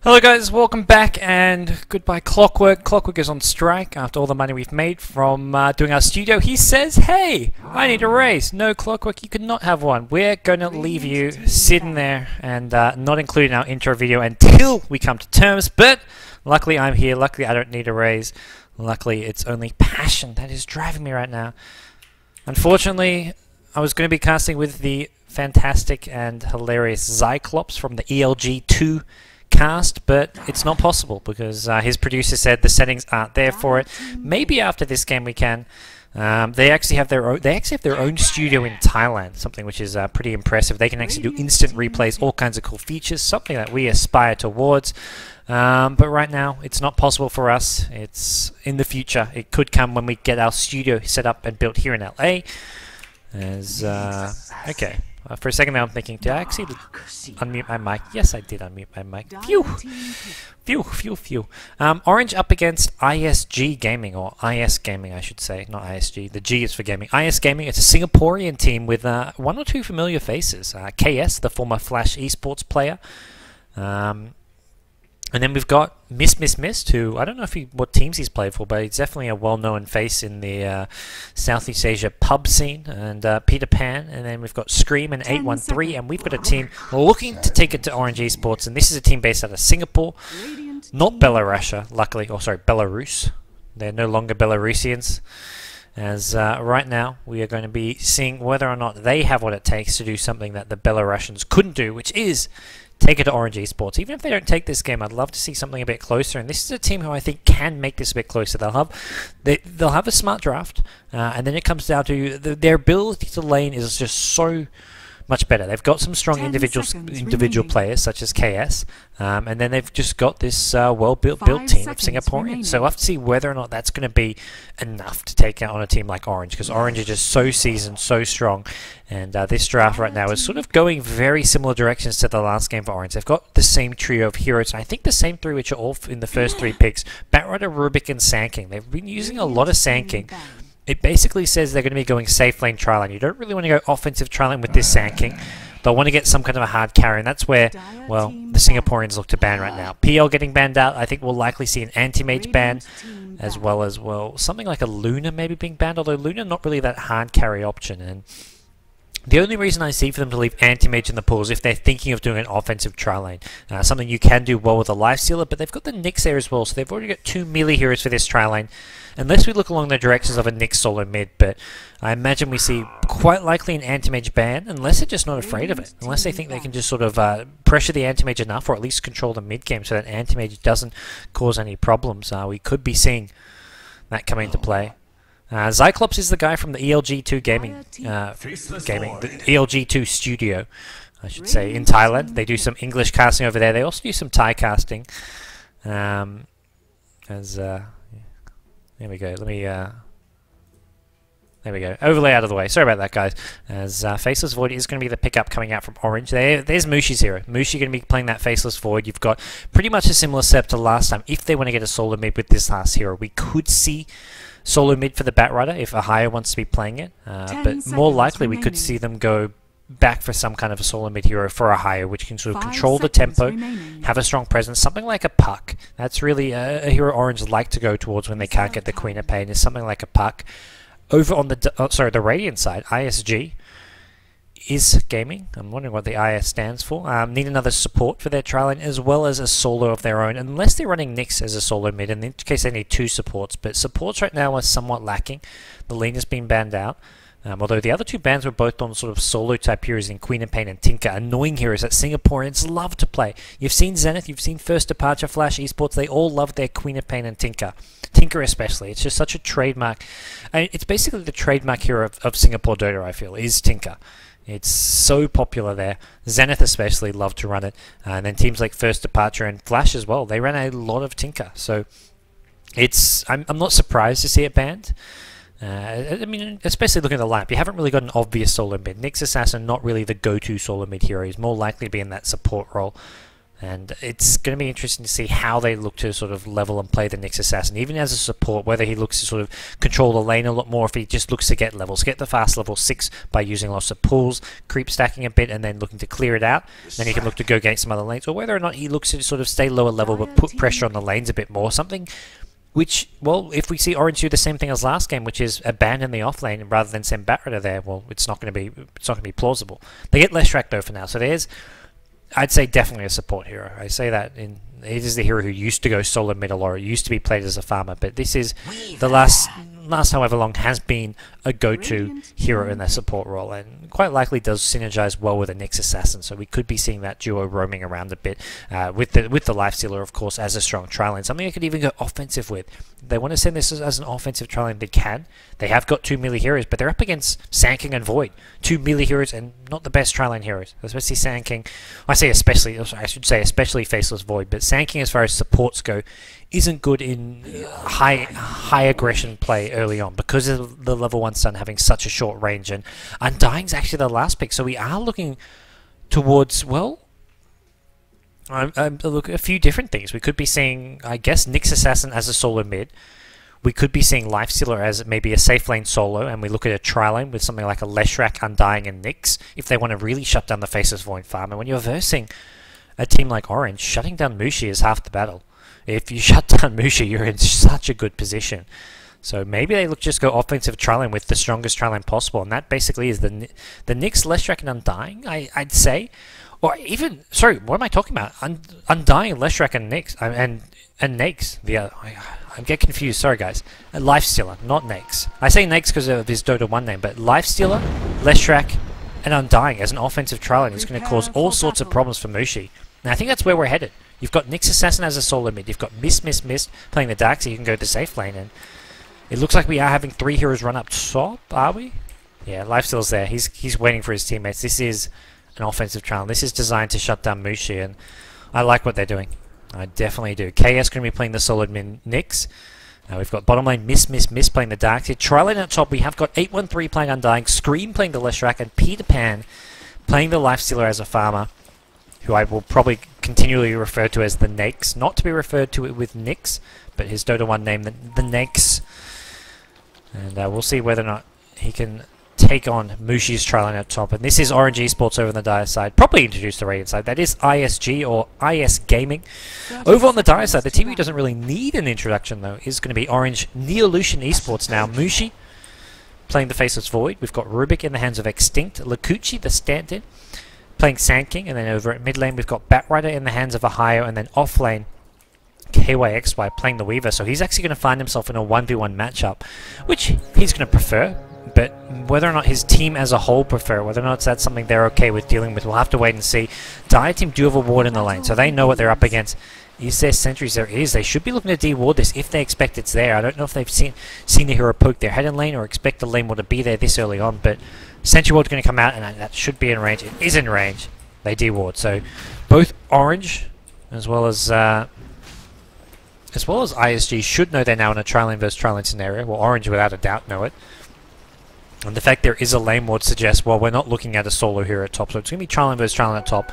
Hello guys, welcome back and goodbye Clockwork. Clockwork is on strike after all the money we've made from doing our studio. He says, hey, I need a raise. No Clockwork, you could not have one. We're going to leave you sitting there and not include in our intro video until we come to terms. But luckily I'm here, luckily I don't need a raise. Luckily it's only passion that is driving me right now. Unfortunately, I was going to be casting with the fantastic and hilarious Cyclops from the ELG2 cast, but it's not possible because his producer said the settings aren't there for it. Maybe after this game we can. They actually have their own studio in Thailand, something which is pretty impressive. They can actually do instant replays, all kinds of cool features, something that we aspire towards. But right now it's not possible for us. It's in the future. It could come when we get our studio set up and built here in LA. Okay. For a second now I'm thinking, did I actually unmute my mic? Yes, I did unmute my mic. Phew! Phew, phew, phew. Orange up against iSG Gaming, or IS Gaming I should say, not ISG. The G is for gaming. IS Gaming, it's a Singaporean team with one or two familiar faces. KS, the former Flash esports player. And then we've got Mist, who I don't know what teams he's played for, but he's definitely a well-known face in the Southeast Asia pub scene. And Peter Pan, and then we've got Scream and 813, and we've got a team looking to take it to Orange Esports. And this is a team based out of Singapore, not Belarus, luckily. Or sorry, Belarus. They're no longer Belarusians. As right now we are going to be seeing whether or not they have what it takes to do something that the Belarusians couldn't do, which is take it to Orange Esports. Even if they don't take this game, I'd love to see something a bit closer. And this is a team who I think can make this a bit closer. They'll have a smart draft, and then it comes down to their ability to lane is just so much better. They've got some strong individual players such as KS, and then they've just got this well-built team of Singaporeans. So we'll have to see whether or not that's going to be enough to take out on a team like Orange, because Orange is just so seasoned, so strong. And this draft right now is sort of going very similar directions to the last game for Orange. They've got the same trio of heroes, and I think the same three which are all in the first three picks: Batrider, Rubik, and Sanking. They've been using a lot of Sanking. It basically says they're going to be going safe lane tri-lane. You don't really want to go offensive tri-lane with this Sanking. They'll want to get some kind of a hard carry, and that's where, well, the Singaporeans look to ban right now. PL getting banned out. I think we'll likely see an anti-mage ban, as well as, well, something like a Luna maybe being banned, although Luna not really that hard carry option. And the only reason I see for them to leave anti-mage in the pool is if they're thinking of doing an offensive tri-lane. Something you can do well with a Lifestealer, but they've got the Nyx there as well, so they've already got two melee heroes for this tri-lane. Unless we look along the directions of a Nyx solo mid, but I imagine we see quite likely an anti-mage ban, unless they're just not afraid of it. Unless they think they can just sort of pressure the anti-mage enough, or at least control the mid-game so that anti-mage doesn't cause any problems. We could be seeing that come into play. Cyclops is the guy from the ELG2 the ELG2 studio, I should say, in Thailand. They do some English casting over there. They also do some Thai casting. There we go. Let me. There we go. Overlay out of the way. Sorry about that, guys. As Faceless Void is going to be the pickup coming out from Orange. There's Mushi's hero. Mushi going to be playing that Faceless Void. You've got pretty much a similar setup to last time. If they want to get a solo mid with this last hero, we could see solo mid for the Batrider if Ahaya wants to be playing it. But more likely, we could see them go back for some kind of a solo mid hero for Ahaya, which can sort of control the tempo, have a strong presence, something like a Puck. That's really a hero Orange like to go towards when they can't get the Queen of Pain, is something like a Puck. Over on the Radiant side, iSG is gaming. I'm wondering what the IS stands for. Need another support for their tri-lane, as well as a solo of their own, unless they're running Nyx as a solo mid, in case they need two supports. But supports right now are somewhat lacking. The lane has been banned out. Although the other two bans were both on sort of solo type heroes in Queen of Pain and Tinker, annoying heroes that Singaporeans love to play. You've seen Zenith, you've seen First Departure, Flash Esports, they all love their Queen of Pain and Tinker. Tinker especially, it's just such a trademark. It's basically the trademark hero of Singapore Dota, I feel, is Tinker. It's so popular there. Zenith especially love to run it. And then teams like First Departure and Flash as well, they ran a lot of Tinker. So I'm not surprised to see it banned. I mean, especially looking at the lineup, you haven't really got an obvious solo mid. Nyx Assassin, not really the go-to solo mid hero. He's more likely to be in that support role. And it's going to be interesting to see how they look to sort of level and play the Nyx Assassin, even as a support, whether he looks to sort of control the lane a lot more, if he just looks to get levels, get the fast level 6 by using lots of pulls, creep stacking a bit, and then looking to clear it out. Then he can look to go get some other lanes, or whether or not he looks to sort of stay lower level but put pressure on the lanes a bit more. Something which, well, if we see Orange do the same thing as last game, which is abandon the off lane rather than send Batrider there, well, it's not going to be plausible. They get Leshrac though for now, so there's, I'd say, definitely a support hero. I say that it is the hero who used to go solo mid a lot, used to be played as a farmer, but this is the last however long has been a go-to hero in their support role, and quite likely does synergize well with a Nyx Assassin. So we could be seeing that duo roaming around a bit with the Lifestealer, of course, as a strong tri lane. Something I could even go offensive with. They want to send this as an offensive tri lane. They can. They have got 2 melee heroes, but they're up against Sand King and Void, 2 melee heroes and not the best tri lane heroes. Especially Sand King. I should say especially Faceless Void, but Sand King, as far as supports go, isn't good in high aggression play early on because of the level 1 stun having such a short range, and Undying's actually the last pick. So we are looking towards, well, look, a few different things. We could be seeing, I guess, Nyx Assassin as a solo mid. We could be seeing Lifestealer as maybe a safe lane solo, and we look at a tri-lane with something like a Leshrac, Undying, and Nyx if they want to really shut down the Faceless Void farm. And when you're versing a team like Orange, shutting down Mushi is half the battle. If you shut down Mushi, you're in such a good position. So maybe they just go offensive tri-lane with the strongest tri-lane possible, and that basically is the Nyx, Leshrac, and Undying, I'd say. Or even, sorry, what am I talking about? Undying, Leshrac, and Nyx, and Nyx. I get confused, sorry guys. Lifestealer, not Nyx. I say Nyx because of his Dota 1 name, but Lifestealer, Leshrac, and Undying as an offensive tri-lane is going to cause all sorts of problems for Mushi. And I think that's where we're headed. You've got Nyx Assassin as a solo mid, you've got Mist playing the Dark, so you can go to safe lane, and it looks like we are having 3 heroes run up top, are we? Yeah, Lifestealer's there, he's waiting for his teammates. This is an offensive trial. This is designed to shut down Mushi, and I like what they're doing. I definitely do. KS going to be playing the solid mid Nyx. We've got bottom lane Mist playing the Dark. Tri-lane at top, we have got 813 playing Undying, Scream playing the Leshrac, and Peter Pan playing the Lifestealer as a farmer, who I will probably continually refer to as the Nyx, not to be referred to it with Nyx, but his Dota 1 name, the Nyx. And we'll see whether or not he can take on Mushi's tri-lane at top. And this is Orange Esports over on the Dire side, probably introduced the Radiant side. That is iSG, or IS Gaming. Over on the Dire side, the team who doesn't really need an introduction, though, is going to be Orange Neolution Esports now. Mushi playing the Faceless Void. We've got Rubik in the hands of Extinct. Lakuchi, the stand-in, playing Sand King. And then over at mid lane, we've got Batrider in the hands of Ohio. And then off lane, KYXY playing the Weaver. So he's actually going to find himself in a 1v1 matchup, which he's going to prefer. But whether or not his team as a whole prefer, whether or not that's something they're okay with dealing with, we'll have to wait and see. Dire team do have a ward in the lane, so they know what they're up against. Is there sentries? There is. They should be looking to de-ward this if they expect it's there. I don't know if they've seen the hero poke their head in lane or expect the lane ward to be there this early on, but sentry ward's going to come out, and that should be in range. It is in range. They de-ward. So both Orange as well as ISG should know they're now in a tri-lane versus tri-lane scenario. Well, Orange without a doubt know it. And the fact there is a lane ward suggests, well, we're not looking at a solo here at top, so it's going to be tri-lane versus tri-lane at top.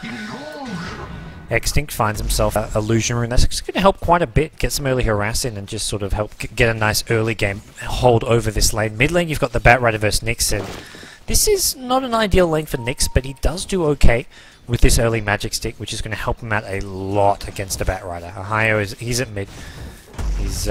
Extinct finds himself an Illusion Rune. That's going to help quite a bit, get some early harass in, and just sort of help get a nice early game hold over this lane. Mid lane, you've got the Batrider versus Nyx, and this is not an ideal lane for Nyx, but he does do okay with this early Magic Stick, which is going to help him out a lot against the Batrider. Ohio, he's at mid. He's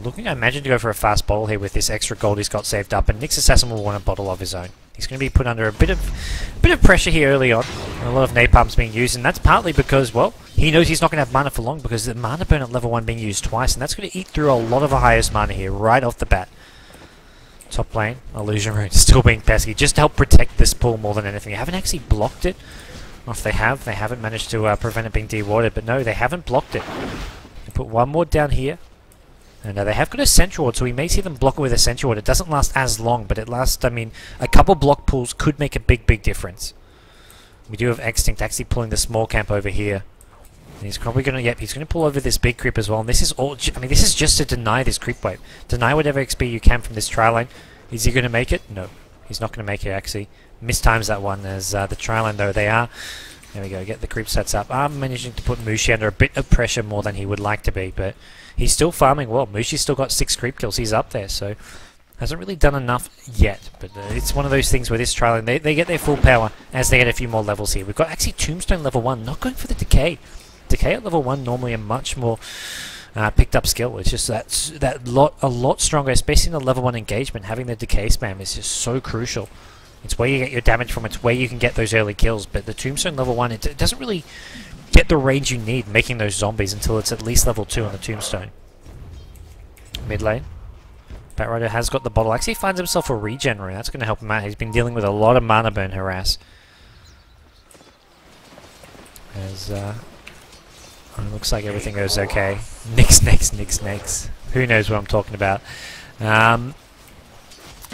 looking, I imagine, to go for a fast bottle here with this extra gold he's got saved up, and Nyx Assassin will want a bottle of his own. He's going to be put under a bit of pressure here early on. A lot of napalm's being used, and that's partly because, well, he knows he's not going to have mana for long because the mana burn at level 1 being used twice, and that's going to eat through a lot of Ohio's mana here right off the bat. Top lane, Illusion Rune still being pesky, just to help protect this pool more than anything. They haven't actually blocked it, or if they haven't managed to prevent it being de-warded, but no, they haven't blocked it. They put one more down here. And they have got a Sentry Ward, so we may see them block it with a Sentry Ward. It doesn't last as long, but it lasts, I mean, a couple block pulls could make a big difference. We do have Extinct actually pulling the small camp over here. And he's probably going to, yep, he's going to pull over this big creep as well. And this is all, I mean, this is just to deny this creep wave. Deny whatever XP you can from this tri-lane. Is he going to make it? No. He's not going to make it, actually. Mistimes that one as the tri-lane, though. They are There we go, get the creep sets up. I'm managing to put Mushi under a bit of pressure more than he would like to be, but he's still farming well. Mushi's still got 6 creep kills, he's up there, so hasn't really done enough yet. But it's one of those things where this trialing, they get their full power as they get a few more levels here. We've got actually Tombstone level 1, not going for the Decay. Decay at level 1 normally a much more picked up skill. It's just a lot stronger, especially in the level 1 engagement. Having the Decay spam is just so crucial. It's where you get your damage from, it's where you can get those early kills, but the Tombstone level 1, it doesn't really get the range you need making those zombies until it's at least level 2 on the Tombstone. Mid lane. Batrider has got the bottle. Actually finds himself a regen rune. That's going to help him out. He's been dealing with a lot of mana burn harass. As, it looks like everything goes okay. Nix. Who knows what I'm talking about.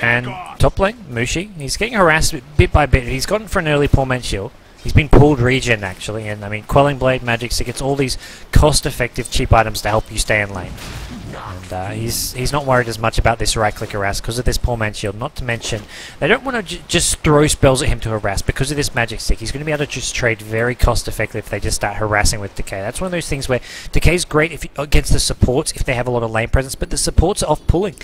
And top lane, Mushi, he's getting harassed bit by bit. He's gotten for an early poor man's shield. He's been pulled regen actually, and I mean Quelling Blade, Magic Stick, it's all these cost-effective cheap items to help you stay in lane. And he's not worried as much about this right-click harass because of this poor man's shield. Not to mention, they don't want to just throw spells at him to harass because of this Magic Stick. He's going to be able to just trade very cost-effectively if they just start harassing with Decay. That's one of those things where Decay's great against the supports if they have a lot of lane presence, but the supports are off-pulling.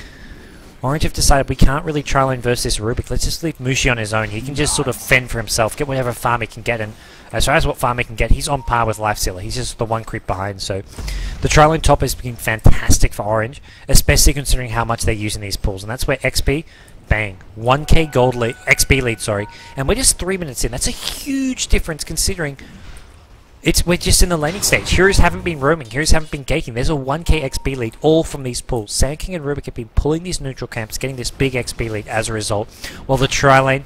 Orange have decided we can't really try line versus this Rubik. Let's just leave Mushi on his own. He can just sort of fend for himself, get whatever farm he can get, and as far as what farm he can get, he's on par with Lifestealer. He's just the one creep behind, so the try line top has been fantastic for Orange, especially considering how much they're using these pools, and that's where XP, bang, 1k gold lead, XP lead, sorry, and we're just 3 minutes in. That's a huge difference considering we're just in the laning stage. Heroes haven't been roaming. Heroes haven't been gaking. There's a 1k XP lead all from these pools. Sand King and Rubik have been pulling these neutral camps, getting this big XP lead as a result, while the tri-lane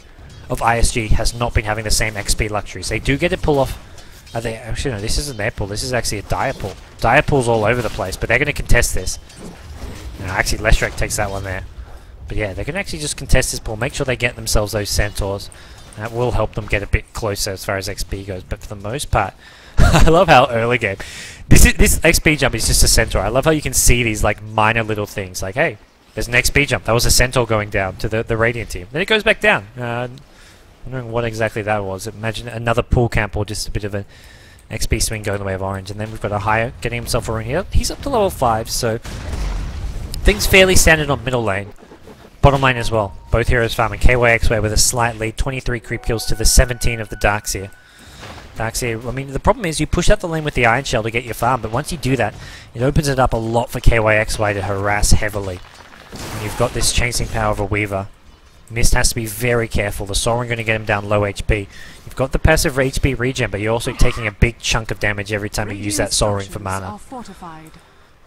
of iSG has not been having the same XP luxuries. They do get a pull off. Actually, no, this isn't their pool. This is actually a Dire pool. Dire pool's all over the place, but they're going to contest this. No, actually, Leshrac takes that one there. But yeah, they can actually just contest this pool, make sure they get themselves those centaurs. That will help them get a bit closer as far as XP goes, but for the most part, I love how early game. This XP jump is just a centaur. I love how you can see these like minor little things. Like, hey, there's an XP jump. That was a centaur going down to the Radiant team. Then it goes back down. Wondering what exactly that was. Imagine another pool camp or just a bit of an XP swing going the way of Orange. And then we've got a higher getting himself a rune here. He's up to level 5, so things fairly standard on middle lane. Bottom lane as well. Both heroes farming. KYXY with a slight lead. 23 creep kills to the 17 of the Darkseer. Darkseer, I mean, the problem is you push out the lane with the Iron Shell to get your farm, but once you do that, it opens it up a lot for KYXY to harass heavily. And you've got this chasing power of a Weaver. Mist has to be very careful. The Sorin going to get him down low HP. You've got the passive HP regen, but you're also taking a big chunk of damage every time you use that Sorin for mana.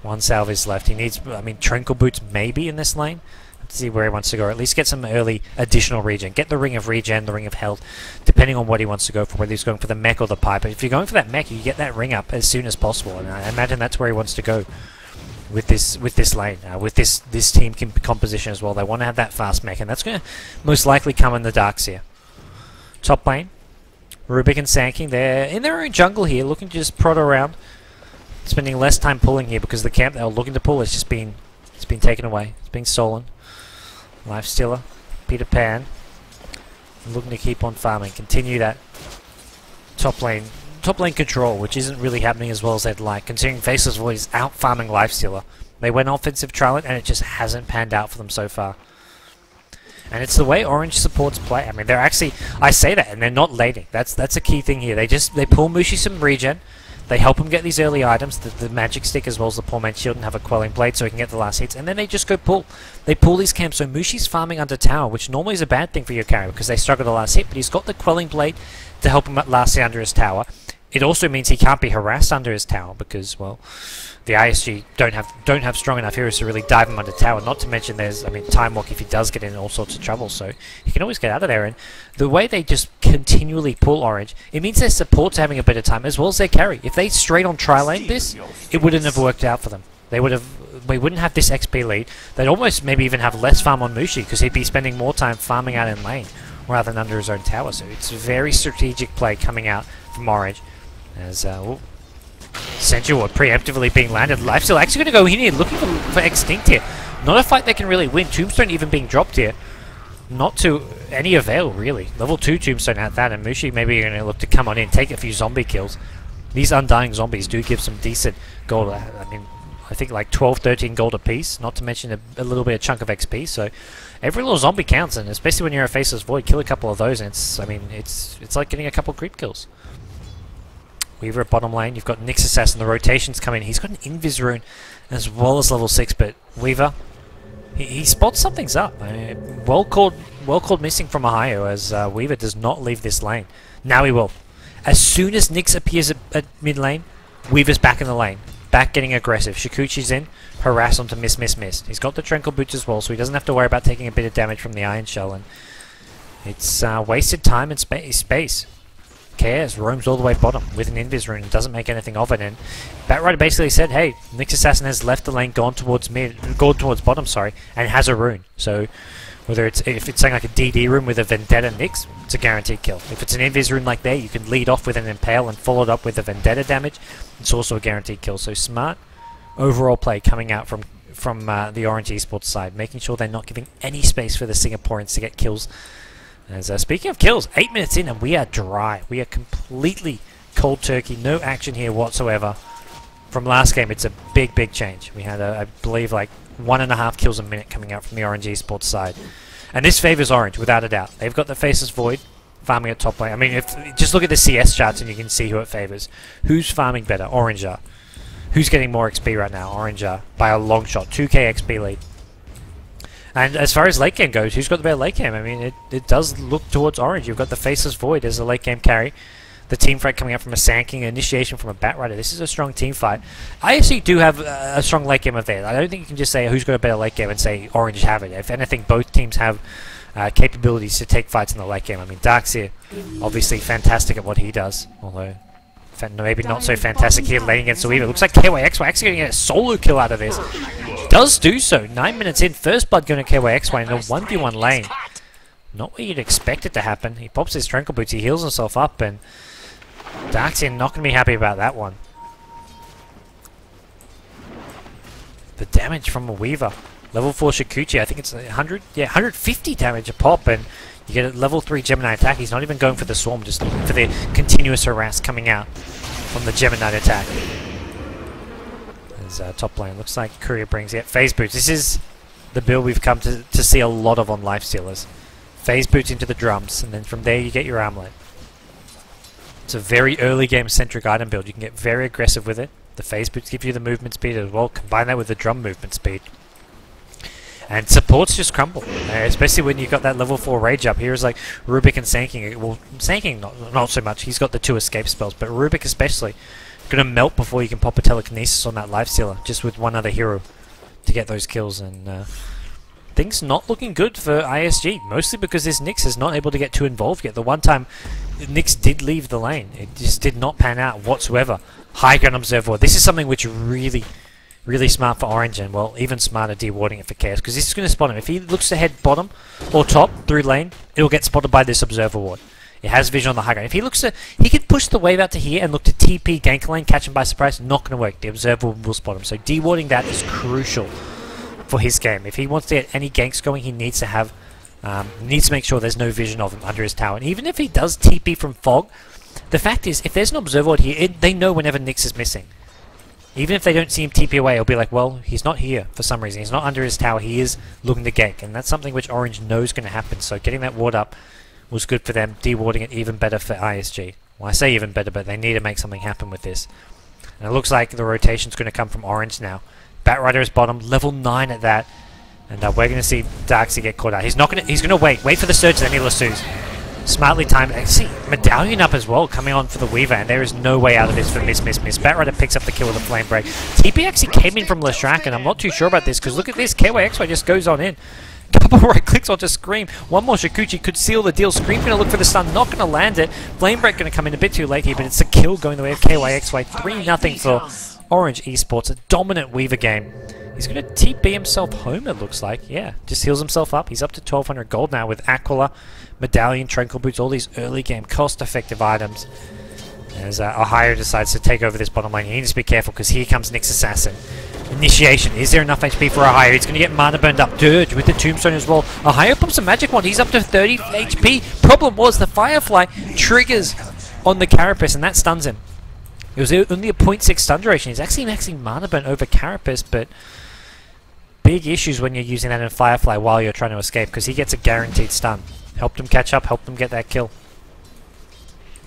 One salve is left. He needs, I mean, Tranquil Boots maybe in this lane. Let's see where he wants to go. Or at least get some early additional regen. Get the Ring of Regen, the Ring of Health, depending on what he wants to go for, whether he's going for the mech or the pipe. But if you're going for that mech, you get that ring up as soon as possible. And I imagine that's where he wants to go with this lane, with this team composition as well. They want to have that fast mech, and that's going to most likely come in the Darkseer. Top lane, Rubik and Sand King, they're in their own jungle here, looking to just prod around, spending less time pulling here because the camp they were looking to pull has just been taken away. It's been stolen. Lifestealer, Peter Pan, looking to keep on farming, continue that top lane control, which isn't really happening as well as they'd like, considering Faceless Void is out farming Lifestealer. They went offensive trial and it just hasn't panned out for them so far. And it's the way Orange supports play. I mean, they're actually, I say that, and they're not laning. That's a key thing here. They pull Mushi some regen. They help him get these early items, the Magic Stick as well as the Poor Man's Shield, and have a Quelling Blade so he can get the last hits, and then they just go pull. They pull these camps, so Mushi's farming under tower, which normally is a bad thing for your carry because they struggle the last hit, but he's got the Quelling Blade to help him last hit under his tower. It also means he can't be harassed under his tower because, well, the iSG don't have strong enough heroes to really dive him under tower. Not to mention there's, I mean, Time Walk if he does get in all sorts of trouble, so he can always get out of there. And the way they just continually pull Orange, it means their support's having a better time as well as their carry. If they straight on tri-lane this, it wouldn't have worked out for them. We wouldn't have this XP lead. They'd almost maybe even have less farm on Mushi because he'd be spending more time farming out in lane rather than under his own tower. So it's a very strategic play coming out from Orange. As Sentry Ward preemptively being landed. Lifesteal actually going to go in here looking for Extinct here. Not a fight they can really win. Tombstone even being dropped here. not to any avail, really. Level 2 Tombstone had that, and Mushi maybe going to look to come on in, take a few zombie kills. These Undying Zombies do give some decent gold. I mean, I think like 12, 13 gold a piece, not to mention a little bit of chunk of XP, so every little zombie counts, and especially when you're a Faceless Void, kill a couple of those, and it's like getting a couple creep kills. Weaver at bottom lane, you've got Nyx Assassin, the rotations come in. He's got an Invis rune as well as level 6, but Weaver, he spots something's up. Well called missing from Ohio, as Weaver does not leave this lane. Now he will. As soon as Nyx appears at mid lane, Weaver's back in the lane. Back getting aggressive. Shikuchi's in, harass him to miss. He's got the Tranquil Boots as well, so he doesn't have to worry about taking a bit of damage from the Iron Shell, and it's wasted time and space. KS roams all the way bottom with an Invis rune and doesn't make anything of it, and Batrider basically said, hey, Nyx Assassin has left the lane, gone towards bottom, sorry, and has a rune. So whether if it's something like a DD rune with a Vendetta Nyx, it's a guaranteed kill. If it's an Invis rune like there, you can lead off with an Impale and follow it up with a Vendetta damage. It's also a guaranteed kill. So smart overall play coming out from the Orange Esports side, making sure they're not giving any space for the Singaporeans to get kills. As speaking of kills, 8 minutes in and we are dry. We are completely cold turkey. No action here whatsoever. From last game, it's a big change. We had, I believe, like 1.5 kills a minute coming out from the Orange Esports side. And this favours Orange, without a doubt. They've got the Faceless Void farming at top lane. I mean, just look at the CS charts and you can see who it favours. Who's farming better? Orange are. Who's getting more XP right now? Orange are. By a long shot. 2k XP lead. And as far as late game goes, who's got the better late game? I mean, it does look towards Orange. You've got the Faceless Void as a late game carry. The team fight coming out from a Sand initiation from a Batrider. This is a strong team fight. I actually do have a strong late game of theirs. I don't think you can just say who's got a better late game and say Orange have it. If anything, both teams have capabilities to take fights in the late game. I mean, Darkseer, obviously fantastic at what he does, although maybe not so fantastic here laning against the Weaver. Looks like KYXY actually going to get a solo kill out of this. Does do so. 9 minutes in, first blood going to KYXY in a 1v1 lane. Not what you'd expect it to happen. He pops his Tranquil Boots, he heals himself up, and Darkseer not going to be happy about that one. The damage from a Weaver. Level 4 Shikuchi, I think it's 150 damage a pop, and you get a level 3 Gemini attack. He's not even going for the Swarm, just looking for the continuous harass coming out from the Gemini attack. As top lane, looks like Courier brings it. Phase Boots, this is the build we've come to see a lot of on Lifestealers. Phase Boots into the drums, and then from there you get your Armlet. It's a very early game centric item build. You can get very aggressive with it. The Phase Boots give you the movement speed as well. Combine that with the drum movement speed. And supports just crumble, especially when you've got that level 4 rage up. Here is like Rubik and Sanking. Well, Sanking not so much. He's got the 2 escape spells, but Rubik especially going to melt before you can pop a telekinesis on that Lifestealer, just with one other hero to get those kills. And things not looking good for iSG, mostly because this Nyx is not able to get too involved yet. The one time Nyx did leave the lane, it just did not pan out whatsoever. High ground observer. This is something which really smart for Orange, and well, even smarter dewarding it for Chaos, because this is going to spot him. If he looks to head bottom or top through lane, it'll get spotted by this Observer Ward. It has vision on the high ground. If he looks to, he could push the wave out to here and look to TP gank lane, catch him by surprise. Not going to work. The Observer will spot him. So dewarding that is crucial for his game. If he wants to get any ganks going, he needs to have, needs to make sure there's no vision of him under his tower. And even if he does TP from fog, the fact is, if there's an Observer Ward here, they know whenever Nyx is missing. Even if they don't see him TP away, it'll be like, well, he's not here for some reason. He's not under his tower. He is looking to gank, and that's something which Orange knows is going to happen. So getting that ward up was good for them. Dewarding it even better for iSG. Well, I say even better, but they need to make something happen with this. And it looks like the rotation's going to come from Orange now. Batrider is bottom, level 9 at that, and we're going to see Darkseer get caught out. He's not going to. He's going to wait for the surge, then he lassos. Smartly timed. See, Medallion up as well, coming on for the Weaver, and there is no way out of this for miss. Batrider picks up the kill with a Flame Break. TP actually came in from Leshrac, and I'm not too sure about this, because look at this, KYXY just goes on in. Couple right clicks onto Scream. One more Shikuchi could seal the deal. Scream going to look for the stun, not going to land it. Flame Break going to come in a bit too late here, but it's a kill going the way of KYXY. 3-0 for Orange Esports. A dominant Weaver game. He's going to TP himself home, it looks like. Yeah, just heals himself up. He's up to 1200 gold now with Aquila, Medallion, Tranquil Boots, all these early game cost-effective items. As Ohio decides to take over this bottom lane, he needs to be careful because here comes Nyx Assassin. Initiation. Is there enough HP for Ohio? He's going to get mana burned up. Dirge with the tombstone as well. Ohio pops a magic wand. He's up to 30 HP. Problem was the Firefly triggers on the Carapace and that stuns him. It was only a 0.6 stun duration. He's actually maxing mana burn over Carapace, but big issues when you're using that in Firefly while you're trying to escape because he gets a guaranteed stun. Helped him catch up, helped him get that kill.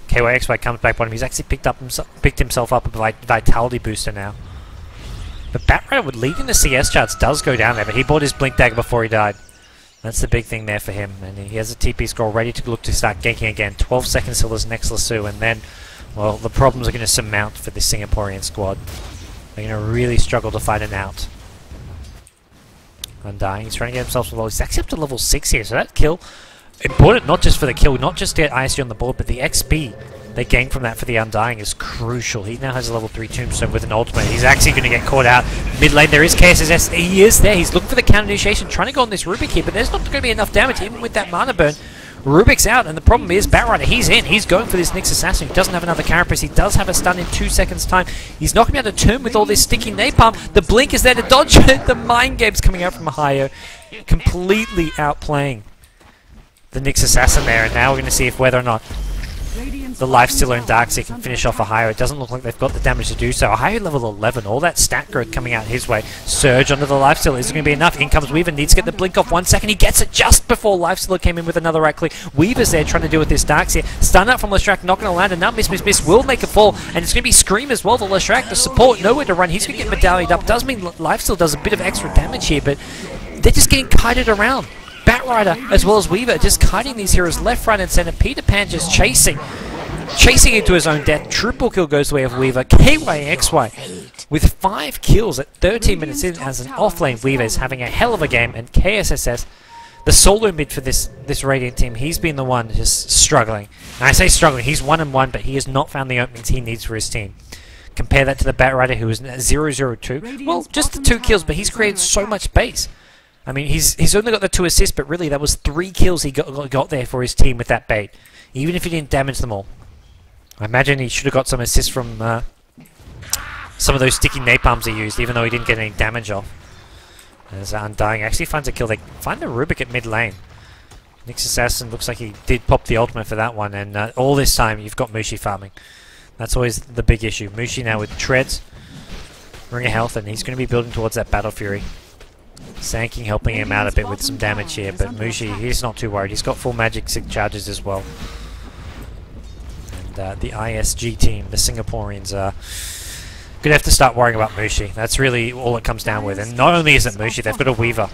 KYXY comes back on him. He's actually picked himself up a vitality booster now. But Batrider with leading the CS charts does go down there, but he bought his Blink Dagger before he died. That's the big thing there for him. And he has a TP scroll ready to look to start ganking again. 12 seconds till his next lasso, and then, well, the problems are going to surmount for this Singaporean squad. They're going to really struggle to find an out. Undying, he's trying to get himself to level. He's actually up to level 6 here, so that kill, important not just for the kill, not just to get iSG on the board, but the XP they gain from that for the Undying is crucial. He now has a level 3 tombstone with an ultimate. He's actually going to get caught out. Mid lane, there is KSS. He is there. He's looking for the counter initiation, trying to go on this Rubik here, but there's not going to be enough damage, even with that mana burn. Rubik's out, and the problem is Batrider, he's in. He's going for this Nyx Assassin. He doesn't have another Carapace. He does have a stun in 2 seconds' time. He's not going to be able to turn with all this sticky napalm. The blink is there to dodge it. The mind game's coming out from Ohio, completely outplaying the Nyx Assassin there, and now we're going to see if whether or not the Lifestealer and Darkseer can finish off Ohio. It doesn't look like they've got the damage to do so. Ohio level 11, all that stat growth coming out his way. Surge onto the Lifestealer. Is it going to be enough? In comes Weaver, needs to get the blink off 1 second. He gets it just before Lifestealer came in with another right click. Weaver's there trying to deal with this Darkseer. Stun out from Leshrac, not going to land, and now Miss will make a fall, and it's going to be Scream as well. The Leshrac, the support, nowhere to run. He's going to get medallied up. Does mean Lifestealer does a bit of extra damage here, but they're just getting kited around. Batrider as well as Weaver just kiting these heroes left, right, and center. Peter Pan just chasing into his own death. Triple kill goes the way of Weaver. KYXY with 5 kills at 13 minutes in as an offlane. Weaver is having a hell of a game, and KSSS, the solo mid for this Radiant team, he's been the one just struggling. And I say struggling, he's 1-1, but he has not found the openings he needs for his team. Compare that to the Batrider, who is 0-0-2. Well, just the 2 kills, but he's created so much space. I mean, he's only got the 2 assists, but really that was 3 kills he got there for his team with that bait, even if he didn't damage them all. I imagine he should have got some assists from some of those sticky napalms he used, even though he didn't get any damage off. As Undying actually finds a kill. They find the Rubik at mid lane. Nyx Assassin looks like he did pop the ultimate for that one, and all this time you've got Mushi farming. That's always the big issue. Mushi now with treads, Ring of Health, and he's going to be building towards that Battle Fury. Sanking helping him out a bit with some damage here, but Mushi, he's not too worried. He's got full magic charges as well. And the iSG team, the Singaporeans, are going to have to start worrying about Mushi. That's really all it comes down with. And not only is it Mushi, they've got a Weaver.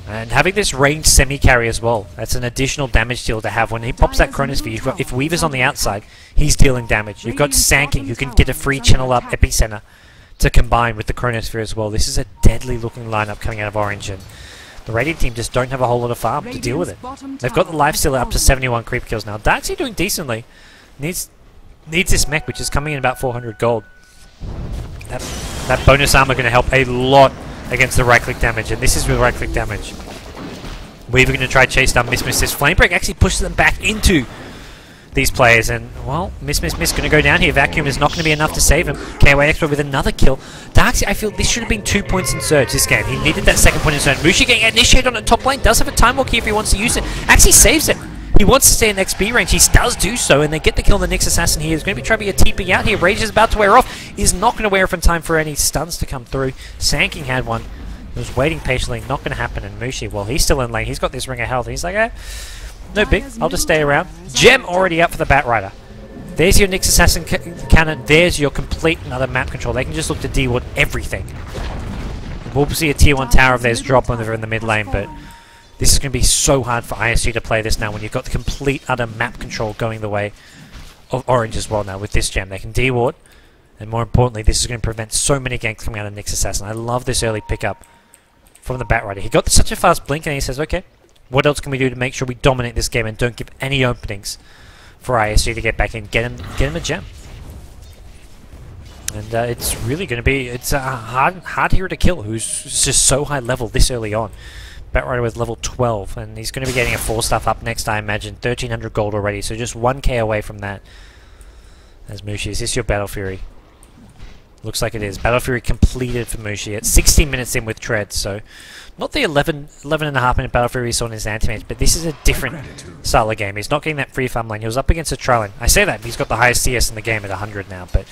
And having this ranged semi-carry as well, that's an additional damage deal to have. When he pops that Chronosphere, you've got, if Weaver's on the outside, he's dealing damage. You've got Sanking, who can get a free channel up Epicenter to combine with the Chronosphere as well. This is a deadly looking lineup coming out of Orange, and the Radiant team just don't have a whole lot of farm to deal with it. They've got the Lifestealer up to 71 creep kills now. Darkseer doing decently. Needs this mech, which is coming in about 400 gold. That bonus armor going to help a lot against the right click damage, and this is with right click damage. Weaver going to try to chase down Miss. This Flame Break actually pushes them back into these players, and well, Miss going to go down here. Vacuum is not going to be enough to save him. KYXY with another kill. Darkseer, I feel this should have been 2 points in Surge this game. He needed that second point in Surge. Mushi getting initiated on the top lane, does have a time walk here if he wants to use it. Actually saves it. He wants to stay in XP range. He does do so, and they get the kill on the Nyx Assassin here. He's going to be trying to be a TP out here. Rage is about to wear off. He's not going to wear off in time for any stuns to come through. Sanking had one. He was waiting patiently. Not going to happen. And Mushi, well, he's still in lane. He's got this Ring of Health. He's like, no big. I'll just stay around. Gem already up for the Batrider. There's your Nyx Assassin cannon. There's your complete another map control. They can just look to D-ward everything. We'll see a tier 1 tower of theirs drop when they're in the mid lane, but this is going to be so hard for iSG to play this now when you've got the complete utter map control going the way of Orange as well now with this gem. They can D-ward, and more importantly, this is going to prevent so many ganks coming out of Nyx Assassin. I love this early pickup from the Batrider. He got such a fast blink, and he says, okay, what else can we do to make sure we dominate this game and don't give any openings for iSG to get back in, get him a gem. And it's really going to be, it's a hard hero to kill who's just so high level this early on. Batrider with level 12, and he's going to be getting a 4-stuff up next, I imagine. 1300 gold already, so just 1k away from that. As Mushi, is this your Battle Fury? Looks like it is. Battle Fury completed for Mushi at 16 minutes in with Treads, so not the 11 and a half minute Battle Fury we saw in his anti-match, but this is a different style of game. He's not getting that free farm lane. He was up against a Trylin. I say that, he's got the highest CS in the game at 100 now, but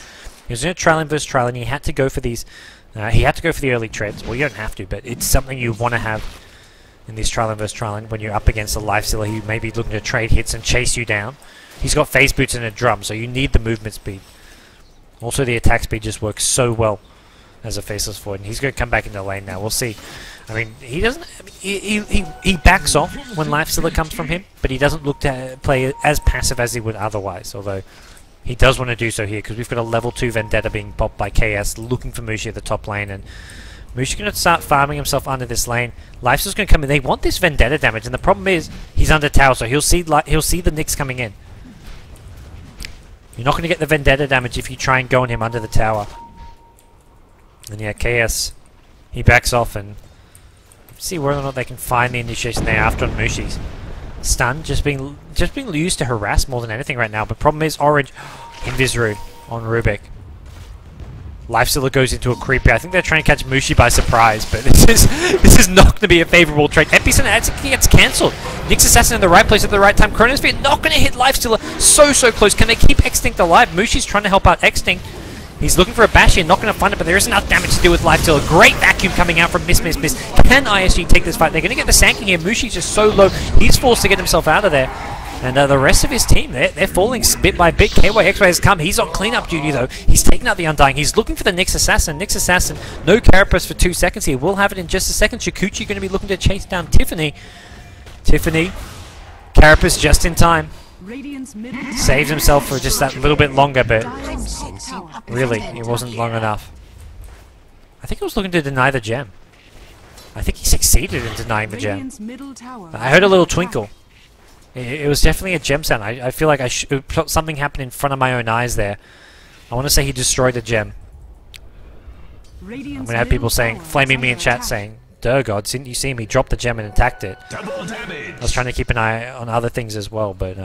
he was in a Trylin versus Trylin. He had to go for these, he had to go for the early Treads. Well, you don't have to, but it's something you want to have in these Trylin versus Trylin when you're up against a Lifestealer who may be looking to trade hits and chase you down. He's got phase boots and a drum, so you need the movement speed. Also, the attack speed just works so well as a faceless forward, and he's going to come back into the lane now. We'll see. I mean, he doesn't. He backs off when Lifestealer comes from him, but he doesn't look to play as passive as he would otherwise. Although he does want to do so here because we've got a level 2 Vendetta being popped by KS, looking for Mushi at the top lane, and Mushi's going to start farming himself under this lane. Lifestealer's going to come in. They want this Vendetta damage, and the problem is he's under tower, so he'll see the Nyx coming in. You're not going to get the Vendetta damage if you try and go on him under the tower. And yeah, KS, he backs off and see whether or not they can find the initiation there after on Mushi's. Stun, just being used to harass more than anything right now. But problem is Orange, Invis on Rubik. Lifestealer goes into a creepy. I think they're trying to catch Mushi by surprise, but this is not going to be a favorable trade. Epicenter actually gets cancelled. Nyx Assassin in the right place at the right time. Chronosphere not going to hit Lifestealer. So close. Can they keep Extinct alive? Mushi's trying to help out Extinct. He's looking for a bash here, not going to find it, but there is enough damage to do with Lifestealer. Great vacuum coming out from Miss. Can iSG take this fight? They're going to get the Sanking here. Mushi's just so low. He's forced to get himself out of there. And the rest of his team, they're falling bit by bit. KYXY has come. He's on cleanup duty, though. He's taken out the Undying. He's looking for the Nyx Assassin. Nyx Assassin, no Carapace for 2 seconds here. We'll have it in just a second. Shikuchi going to be looking to chase down Tiffany. Carapace just in time. Saves himself for just that little bit longer, but really, it wasn't long enough. I think he was looking to deny the gem. I think he succeeded in denying the gem. I heard a little twinkle. It was definitely a gem sound. I feel like something happened in front of my own eyes there. I want to say he destroyed a gem. I'm going to have people flaming me in chat saying, "Duh, God, didn't you see me drop the gem and attacked it?" I was trying to keep an eye on other things as well, but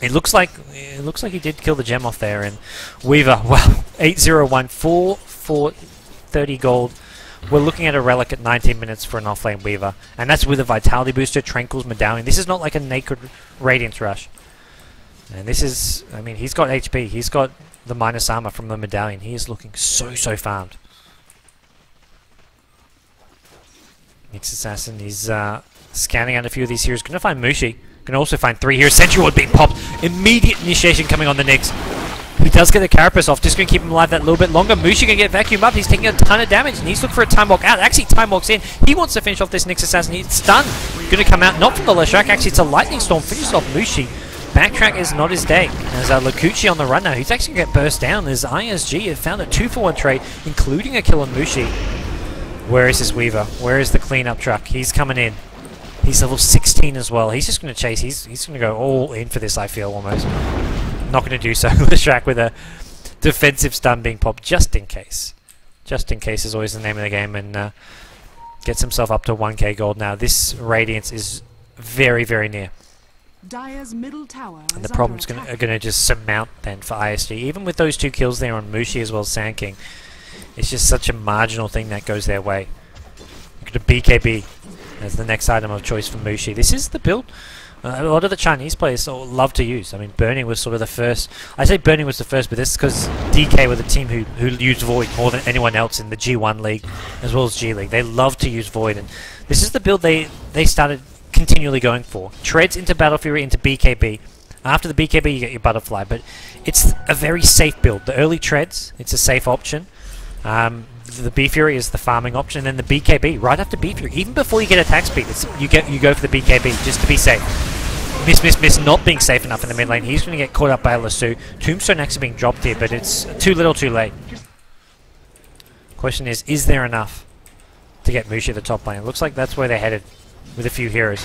it looks like he did kill the gem off there. And Weaver, well, 801, 430 gold. We're looking at a relic at 19 minutes for an offlane Weaver, and that's with a Vitality Booster, Tranquil's Medallion. This is not like a naked Radiance Rush. And this is, I mean, he's got HP. He's got the minus armor from the Medallion. He is looking so farmed. Nyx Assassin is scanning out a few of these heroes. Going to find Mushi. Going to also find 3 heroes. Sentry Ward being popped. Immediate initiation coming on the Nyx. He does get the Carapace off, just going to keep him alive that little bit longer. Mushi going to get vacuumed up. He's taking a ton of damage, and he's looking for a time walk out. Actually, time walks in. He wants to finish off this Nyx Assassin. He's stunned. Going to come out, not from the Leshrac. Actually, it's a Lightning Storm. Finishes off Mushi. Backtrack is not his day. There's Lakuchi on the run now. He's actually going to get burst down. There's iSG have found a 2-for-1 trade, including a kill on Mushi. Where is his Weaver? Where is the cleanup truck? He's coming in. He's level 16 as well. He's just going to chase. He's going to go all in for this, I feel, almost. Not going to do so. Leshrac with a defensive stun being popped just in case. Just in case is always the name of the game, and gets himself up to 1k gold now. This Radiance is very near. Dire's middle tower and the problem's going to just surmount then for iSG. Even with those 2 kills there on Mushi as well as Sand King, it's just such a marginal thing that goes their way. Look at the BKB as the next item of choice for Mushi. This is the build a lot of the Chinese players love to use. I mean, Burning was sort of the first. I say Burning was the first, but this is because DK were the team who used Void more than anyone else in the G1 League as well as G League. They love to use Void, and this is the build they started continually going for. Treads into Battle Fury into BKB. After the BKB, you get your Butterfly, but it's a very safe build. The early Treads, it's a safe option. The B-Fury is the farming option, and then the BKB right after B-Fury. Even before you get attack speed, you go for the BKB just to be safe. Miss not being safe enough in the mid lane. He's going to get caught up by Lasso. Tombstone actually being dropped here, but it's too little too late. Question is there enough to get Mushi at the top lane? It looks like that's where they're headed with a few heroes.